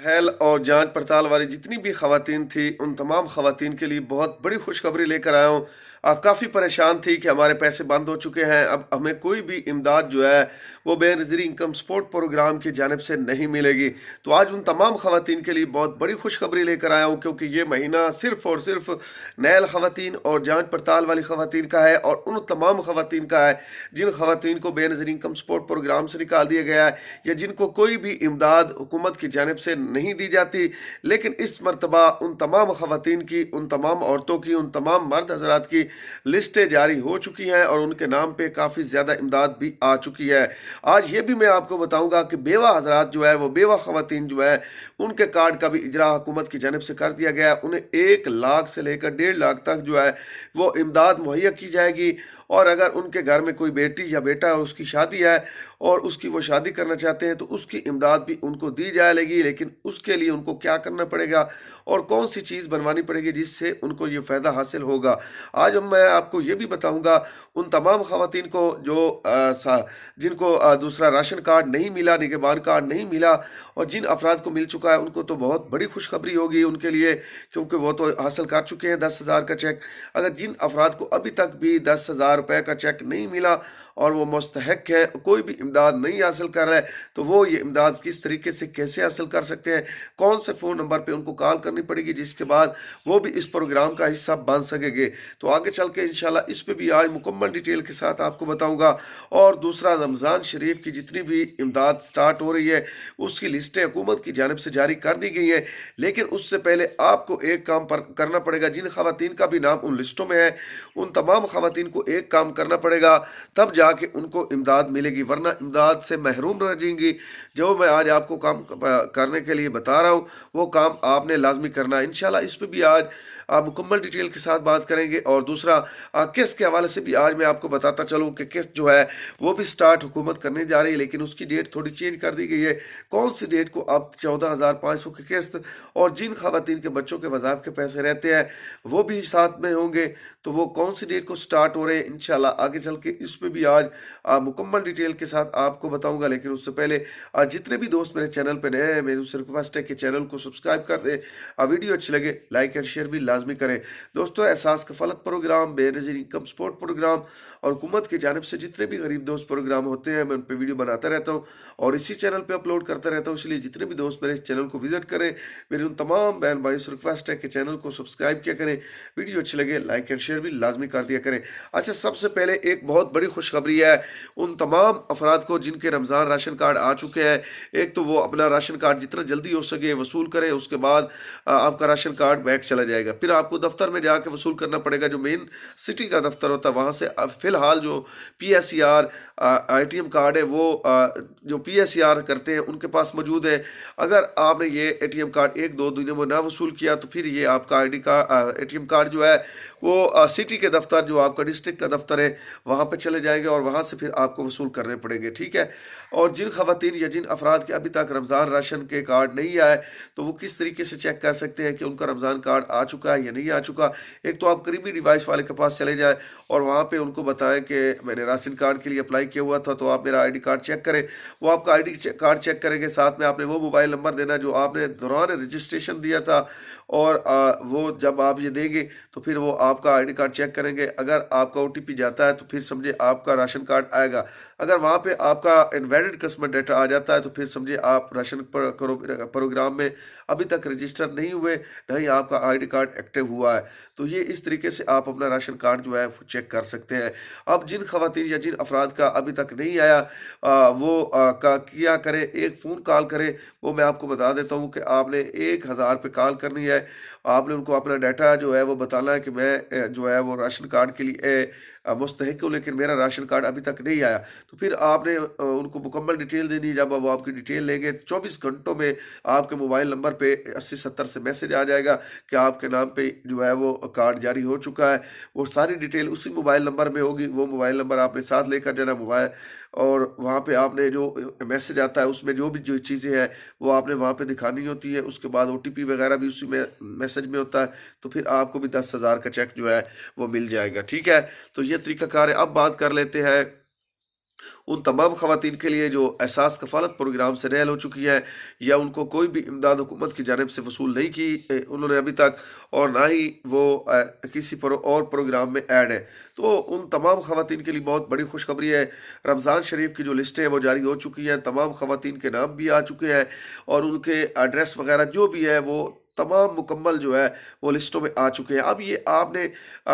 Hello और जांच पड़ताल वाली जितनी भी खवातीन थी उन तमाम खवातीन के लिए बहुत बड़ी खुशखबरी लेकर आया हूँ। काफ़ी परेशान थी कि हमारे पैसे बंद हो चुके हैं, अब हमें कोई भी इमदाद जो है वो बेनज़ीर इनकम सपोर्ट प्रोग्राम की जानिब से नहीं मिलेगी। तो आज उन तमाम खवातीन के लिए बहुत बड़ी खुशखबरी लेकर आया हूँ, क्योंकि ये महीना सिर्फ़ और सिर्फ नैल खवातीन और जांच पड़ताल वाली खवातीन का है, और उन तमाम खवातीन का है जिन खवातीन को बेनज़ीर इनकम सपोर्ट प्रोग्राम से निकाल दिया गया है, या जिनको कोई भी इमदाद हुकूमत की जानिब से नहीं दी जाती। लेकिन इस मरतबा उन तमाम खवातीन की, उन तमाम औरतों की, उन तमाम मर्द हजरात की लिस्टें जारी हो चुकी हैं और उनके नाम पे काफ़ी ज़्यादा इमदाद भी आ चुकी है। आज ये भी मैं आपको बताऊंगा कि बेवा हजरात जो है, वो बेवा खवातीन जो है, उनके कार्ड का भी इजरा हुकूमत की जानिब से कर दिया गया है। उन्हें 1 लाख से लेकर 1.5 लाख तक जो है वो इमदाद मुहैया की जाएगी। और अगर उनके घर में कोई बेटी या बेटा है और उसकी शादी है और उसकी वो शादी करना चाहते हैं, तो उसकी इमदाद भी उनको दी जाएगी। लेकिन उसके लिए उनको क्या करना पड़ेगा और कौन सी चीज़ बनवानी पड़ेगी जिससे उनको ये फ़ायदा हासिल होगा, आज मैं आपको ये भी बताऊंगा। उन तमाम खवातीन को जो जिनको दूसरा राशन कार्ड नहीं मिला, निगहबान कार्ड नहीं मिला, और जिन अफराद को मिल चुका है, उनको तो बहुत बड़ी खुशखबरी होगी उनके लिए, क्योंकि वो तो हासिल कर चुके हैं 10,000 का चेक। अगर जिन अफराद को अभी तक भी 10,000 रुपये का चेक नहीं मिला और वो मुस्तहक है, कोई भी इमदाद नहीं हासिल कर रहा है, तो वो ये इमदाद किस तरीके से कैसे हासिल कर सकते हैं, कौन से फ़ोन नंबर पे उनको कॉल करनी पड़ेगी, जिसके बाद वो भी इस प्रोग्राम का हिस्सा बन सकेंगे। तो आगे चल के इंशाल्लाह इस पे भी आज मुकम्मल डिटेल के साथ आपको बताऊंगा। और दूसरा, रमज़ान शरीफ की जितनी भी इमदाद स्टार्ट हो रही है, उसकी लिस्टें हुकूमत की जानिब से जारी कर दी गई हैं। लेकिन उससे पहले आपको एक काम पर करना पड़ेगा। जिन खवातीन का भी नाम उन लिस्टों में है, उन तमाम खवातीन को एक काम करना पड़ेगा, तब जाके उनको इमदाद मिलेगी, वरना इमदाद से महरूम रह जाएंगी। जो मैं आज आपको काम करने के लिए बता रहा हूँ, वो काम आपने लाजमी करना है। इंशाल्लाह इस पे भी आज मुकम्मल डिटेल के साथ बात करेंगे। और दूसरा, किस्त के हवाले से भी आज मैं आपको बताता चलूँ कि किस्त जो है वो भी स्टार्ट हुकूमत करने जा रही है, लेकिन उसकी डेट थोड़ी चेंज कर दी गई है। कौन सी डेट को? अब 14,500 की किस्त, और जिन खवातीन के बच्चों के वज़ाइफ के पैसे रहते हैं वो भी साथ में होंगे। तो वो कौन सी डेट को स्टार्ट हो रहे हैं, इंशाल्लाह आगे चल के इस पे भी आज मुकम्मल डिटेल के साथ आपको बताऊंगा। लेकिन उससे पहले जितने भी दोस्त मेरे चैनल पे नए हैं, मेरी उनसे रिक्वेस्ट है कि चैनल को सब्सक्राइब कर दें। वीडियो अच्छी लगे लाइक एंड शेयर भी लाजमी करें। दोस्तों, Ehsaas Kafaalat programme, Benazir income support programme और हुकूमत की जानिब से जितने भी गरीब दोस्त प्रोग्राम होते हैं, मैं उन पर वीडियो बनाता रहता हूँ और इसी चैनल पर अपलोड करता रहता हूँ। इसलिए जितने भी दोस्त मेरे इस चैनल को विजिट करें, मेरी उन तमाम बहन भाई से रिक्वेस्ट है कि चैनल को सब्सक्राइब किया करें, वीडियो अच्छी लगे लाइक एंड शेयर भी लाजमी कर दिया करें। अच्छा, सबसे पहले एक बहुत बड़ी खुशखबरी है उन तमाम अफराद को जिनके रमज़ान राशन कार्ड आ चुके हैं। एक तो वो अपना राशन कार्ड जितना जल्दी हो सके वसूल करें, उसके बाद आपका राशन कार्ड बैक चला जाएगा। फिर आपको दफ्तर में जाके वसूल करना पड़ेगा, जो मेन सिटी का दफ्तर होता है वहाँ से। फिलहाल जो PSER ATM कार्ड है, वो जो PSER करते हैं उनके पास मौजूद है। अगर आपने ये ATM कार्ड 1-2 दिनों में ना वसूल किया, तो फिर ये आपका ID कार्ड, ATM कार्ड जो है वो सिटी के दफ्तर, जो आपका डिस्ट्रिक्ट का दफ्तर है, वहाँ पे चले जाएंगे और वहाँ से फिर आपको वसूल करने पड़ेंगे, ठीक है। और जिन खवातीन या जिन अफराद के अभी तक रमज़ान राशन के कार्ड नहीं आए, तो वो किस तरीके से चेक कर सकते हैं कि उनका रमज़ान कार्ड आ चुका है या नहीं आ चुका। एक तो आप करीबी डिवाइस वाले के पास चले जाएँ और वहाँ पे उनको बताएं कि मैंने राशन कार्ड के लिए अप्लाई किया हुआ था, तो आप मेरा ID कार्ड चेक करें। वो आपका ID कार्ड चेक करेंगे, साथ में आपने वो मोबाइल नंबर देना जो आपने दौरान रजिस्ट्रेशन दिया था, और वो जब आप ये देंगे तो फिर वो आपका ID कार्ड चेक करेंगे। अगर आपका OTP जाता है तो फिर समझे आपका राशन कार्ड आएगा। अगर वहाँ पे आपका इनवैलिड कस्टमर डाटा आ जाता है तो फिर समझे आप राशन प्रोग्राम में अभी तक रजिस्टर नहीं हुए, नहीं आपका ID कार्ड एक्टिव हुआ है। तो ये इस तरीके से आप अपना राशन कार्ड जो है वो चेक कर सकते हैं। अब जिन खवातीन या जिन अफराद का अभी तक नहीं आया, वो का क्या करें, एक फ़ोन कॉल करें। वो मैं आपको बता देता हूँ कि आपने 1,000 पे कॉल करनी है। आपने उनको अपना डाटा जो है वो बताना है कि मैं जो है वो राशन कार्ड के लिए मुस्तहिक हूँ, लेकिन मेरा राशन कार्ड अभी तक नहीं आया। तो फिर आपने उनको मुकम्मल डिटेल देनी है। जब वो आपकी डिटेल लेंगे, 24 घंटों में आपके मोबाइल नंबर पे 80-70 से मैसेज आ जाएगा कि आपके नाम पे जो है वो कार्ड जारी हो चुका है। वो सारी डिटेल उसी मोबाइल नंबर में होगी। वो मोबाइल नंबर आपने साथ लेकर जाना मोबाइल, और वहाँ पे आपने जो मैसेज आता है उसमें जो भी जो चीज़ें हैं वो आपने वहाँ पे दिखानी होती है। उसके बाद OTP वगैरह भी उसी में मैसेज में होता है। तो फिर आपको भी 10,000 का चेक जो है वो मिल जाएगा, ठीक है। तो ये तरीकाकार है। अब बात कर लेते हैं उन तमाम ख़वातीन के लिए जो एहसास कफ़ालत प्रोग्राम से रेल हो चुकी है या उनको कोई भी इमदाद हुकूमत की जानिब से वसूल नहीं की उन्होंने अभी तक, और ना ही वो किसी और प्रोग्राम में ऐड है, तो उन तमाम ख़वातीन के लिए बहुत बड़ी खुशखबरी है। रमज़ान शरीफ की जो लिस्टें हैं वो जारी हो चुकी हैं, तमाम ख़वातीन के नाम भी आ चुके हैं और उनके एड्रेस वगैरह जो भी है वो तमाम मुकम्मल जो है वो लिस्टों में आ चुके हैं। अब ये आपने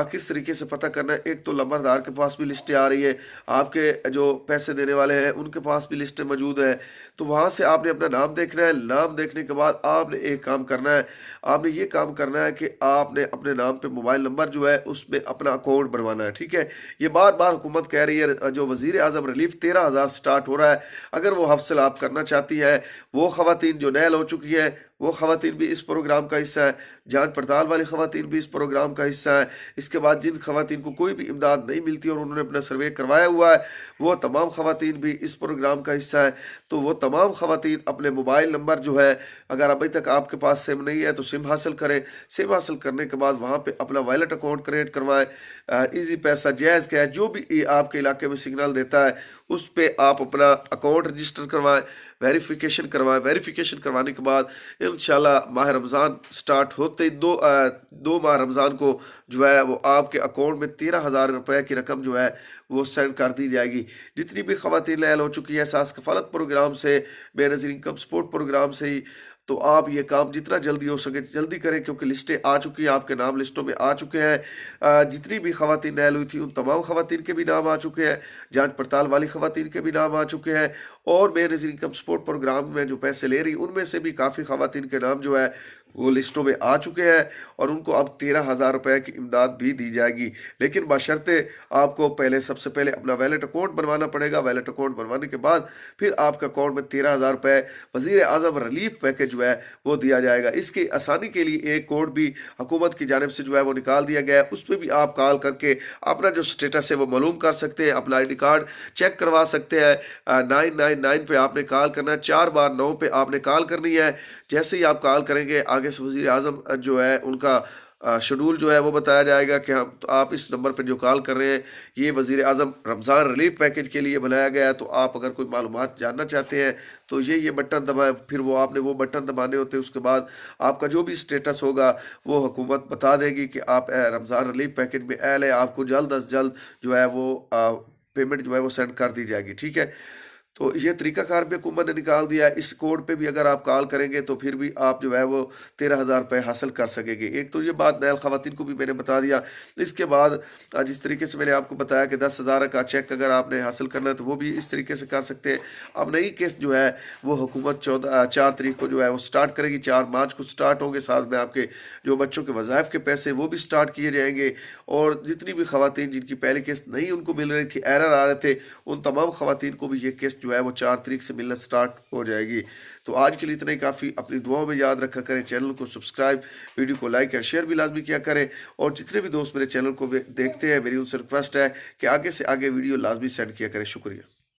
किस तरीके से पता करना है, एक तो लंबरदार के पास भी लिस्टें आ रही है, आपके जो पैसे देने वाले हैं उनके पास भी लिस्टें मौजूद हैं, तो वहाँ से आपने अपना नाम देखना है। नाम देखने के बाद आपने एक काम करना है, आपने ये काम करना है कि आपने अपने नाम पे मोबाइल नंबर जो है उसमें अपना अकाउंट बनवाना है, ठीक है। ये बार बार हुकूमत कह रही है, जो वज़ीर आज़म रिलीफ 13,000 स्टार्ट हो रहा है, अगर वो हासिल आप करना चाहती है, वो ख़वातीन जो नैल हो चुकी है वो ख़वातीन भी इस प्रोग्राम का हिस्सा है, जांच पड़ताल वाली ख़वातीन भी इस प्रोग्राम का हिस्सा है। इसके बाद जिन ख़वातीन को कोई भी इमदाद नहीं मिलती और उन्होंने अपना सर्वे करवाया हुआ है, वो तमाम ख़वातीन भी इस प्रोग्राम का हिस्सा है। तो वो तमाम ख़वातीन अपने मोबाइल नंबर जो है, अगर अभी तक आपके पास सिम नहीं है तो सिम हासिल करें। सिम हासिल करने के बाद वहाँ पे अपना वॉलेट अकाउंट क्रिएट करवाएं। ईजी पैसा, जायज़ कैश, जो भी आपके इलाके में सिग्नल देता है उस पर आप अपना अकाउंट रजिस्टर करवाएं, वेरिफिकेशन करवाएं। वेरिफिकेशन करवाने के बाद इंशाल्लाह माह रमज़ान स्टार्ट होते ही दो माह रमज़ान को जो है वो आपके अकाउंट में 13,000 रुपये की रकम जो है वो सेंड कर दी जाएगी। जितनी भी ख़वातीन लैल हो चुकी है एहसास कफ़ालत प्रोग्राम से, बेनज़ीर इनकम सपोर्ट प्रोग्राम से ही, तो आप ये काम जितना जल्दी हो सके जल्दी करें, क्योंकि लिस्टें आ चुकी हैं, आपके नाम लिस्टों में आ चुके हैं। जितनी भी ख़वातीन नैल हुई थी उन तमाम ख़वातीन के भी नाम आ चुके हैं, जांच पड़ताल वाली ख़वातीन के भी नाम आ चुके हैं, और बेनज़ीर इनकम सपोर्ट प्रोग्राम में जो पैसे ले रही उनमें से भी काफ़ी ख़वातीन के नाम जो है वो लिस्टों में आ चुके हैं और उनको अब 13,000 रुपये की इमदाद भी दी जाएगी। लेकिन बशर्ते आपको सबसे पहले अपना वैलेट अकाउंट बनवाना पड़ेगा। वैलेट अकाउंट बनवाने के बाद फिर आपके अकाउंट में 13,000 रुपये वज़ीर आज़म रिलीफ पैकेज जो है वो दिया जाएगा। इसकी आसानी के लिए एक कोड भी हुकूमत की जानिब से जो है वो निकाल दिया गया है, उस पर भी आप कॉल करके अपना जो स्टेटस है वो मालूम कर सकते हैं, अपना ID कार्ड चेक करवा सकते हैं। 999 पे आपने कॉल करना है, 4 बार 9 पे आपने कॉल करनी है। जैसे ही आप कॉल करेंगे आगे से वज़ीर आज़म जो है उनका शेड्यूल जो है वो बताया जाएगा कि हम, तो आप इस नंबर पर जो कॉल कर रहे हैं ये वज़ीर आज़म रमज़ान रिलीफ पैकेज के लिए बनाया गया है। तो आप अगर कोई मालूमात जानना चाहते हैं तो ये बटन दबाएं, फिर वो आपने वो बटन दबाने होते हैं। उसके बाद आपका जो भी स्टेटस होगा वो हुकूमत बता देगी कि आप रमज़ान रिलीफ पैकेज में अहल है, आपको जल्द अज जल्द जो है वो पेमेंट जो है वो सेंड कर दी जाएगी, ठीक है। तो ये तरीकाकार भी हुकूमत ने निकाल दिया है। इस कोड पे भी अगर आप कॉल करेंगे तो फिर भी आप जो है वो 13,000 रुपये हासिल कर सकेंगे। एक तो ये बात नैल ख़वातीन को भी मैंने बता दिया। इसके बाद जिस तरीके से मैंने आपको बताया कि 10,000 का चेक अगर आपने हासिल करना है तो वो भी इस तरीके से कर सकते हैं। अब नई किस्त जो है वो हुकूमत 4 तारीख को जो है वो स्टार्ट करेगी, 4 मार्च को स्टार्ट होंगे। साथ में आपके जो बच्चों के वज़ाइफ के पैसे वो भी स्टार्ट किए जाएंगे, और जितनी भी ख़वातीन जिनकी पहली किस्त नहीं उनको मिल रही थी, एरर आ रहे थे, उन तमाम ख़वातीन को भी ये किस्त जो है वो 4 तारीख से मिलना स्टार्ट हो जाएगी। तो आज के लिए इतना ही काफ़ी। अपनी दुआओं में याद रखा करें, चैनल को सब्सक्राइब, वीडियो को लाइक और शेयर भी लाजमी किया करें, और जितने भी दोस्त मेरे चैनल को देखते हैं मेरी उनसे रिक्वेस्ट है कि आगे से आगे वीडियो लाजमी सेंड किया करें। शुक्रिया।